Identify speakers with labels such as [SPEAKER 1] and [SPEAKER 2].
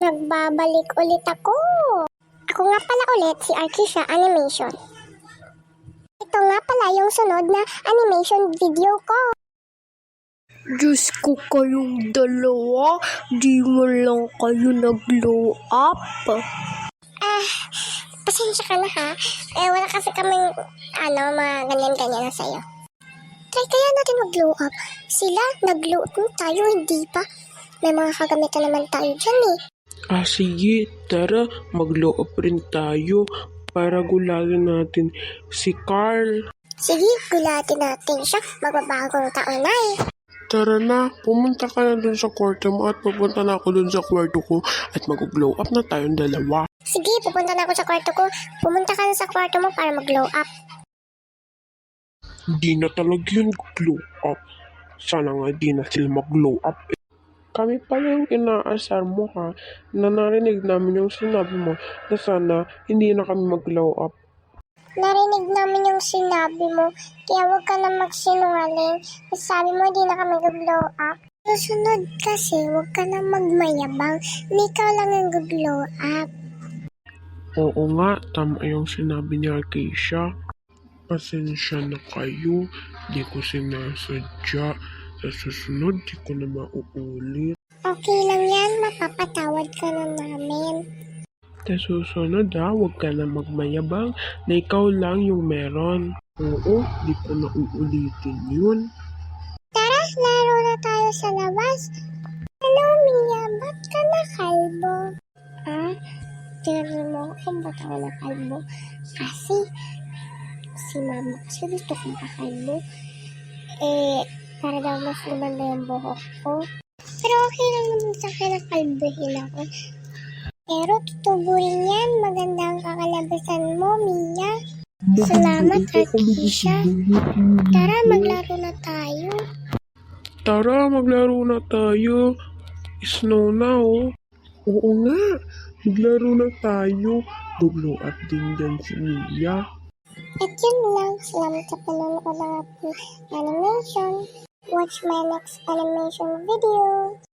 [SPEAKER 1] Nagbabalik ulit ako. Ako nga pala ulit si Arkisha Animation. Ito nga pala yung sunod na animation video ko.
[SPEAKER 2] Diyos ko kayong dalawa, di mo lang kayo nag-glow up.
[SPEAKER 1] Pasensya ka na ha. Wala kasi kaming mga ganyan-ganyan na sa'yo. Try kaya natin mag-glow up. Sila, nag-glow up tayo, hindi pa. May mga kagamitan naman tayo dyan eh.
[SPEAKER 3] Sige, tara, mag-glow up rin tayo para gulatin natin si Carl.
[SPEAKER 1] Sige, gulatin natin siya. Magbabagong taon na eh.
[SPEAKER 3] Tara na, pumunta ka na dun sa kwarto mo at pupunta na ako dun sa kwarto ko at mag-glow up na tayong dalawa.
[SPEAKER 1] Sige, pupunta na ako sa kwarto ko. Pumunta ka na sa kwarto mo para mag-glow up.
[SPEAKER 3] Di na talaga yun glow up. Sana nga di na sila mag-glow up. Kami pala yung inaasar mo ha, na narinig namin yung sinabi mo na sana hindi na kami mag-glow up.
[SPEAKER 1] Narinig namin yung sinabi mo, kaya huwag ka na magsinungaling. Sabi mo, hindi na kami mag-glow up. Susunod kasi, huwag ka na magmayabang. Ikaw lang ang mag-glow up.
[SPEAKER 3] Oo nga, tama yung sinabi ni Arkisha. Pasensya na kayo, di ko sinasadya. Sa susunod, di ko na mauulit.
[SPEAKER 1] Okay lang yan, mapapatawad ka na namin.
[SPEAKER 3] Sa susunod huwag ka na magmayabang na ikaw lang yung meron. Oo, di ko na uulitin yun.
[SPEAKER 1] Tara, laro na tayo sa labas. Hello, Mia, ba't ka nakalbo? Tinanong mo ako kung ba't ako nakalbo? Kasi, si mama kasi gusto kong pakalbo. Para daw mas lumanda yung buhok ko. Pero okay lang naman sa akin na kalbuhin ako. Pero tutuburin yan, maganda ang kakalabasan mo, Mia. Salamat, Arkisha. Tara, maglaro na tayo.
[SPEAKER 3] Tara, maglaro na tayo. Snow na Oo nga, maglaro na tayo. Guglow up din dyan si Mia.
[SPEAKER 1] At yun lang, salamat sa panonood ng ating animation. Watch my next animation video.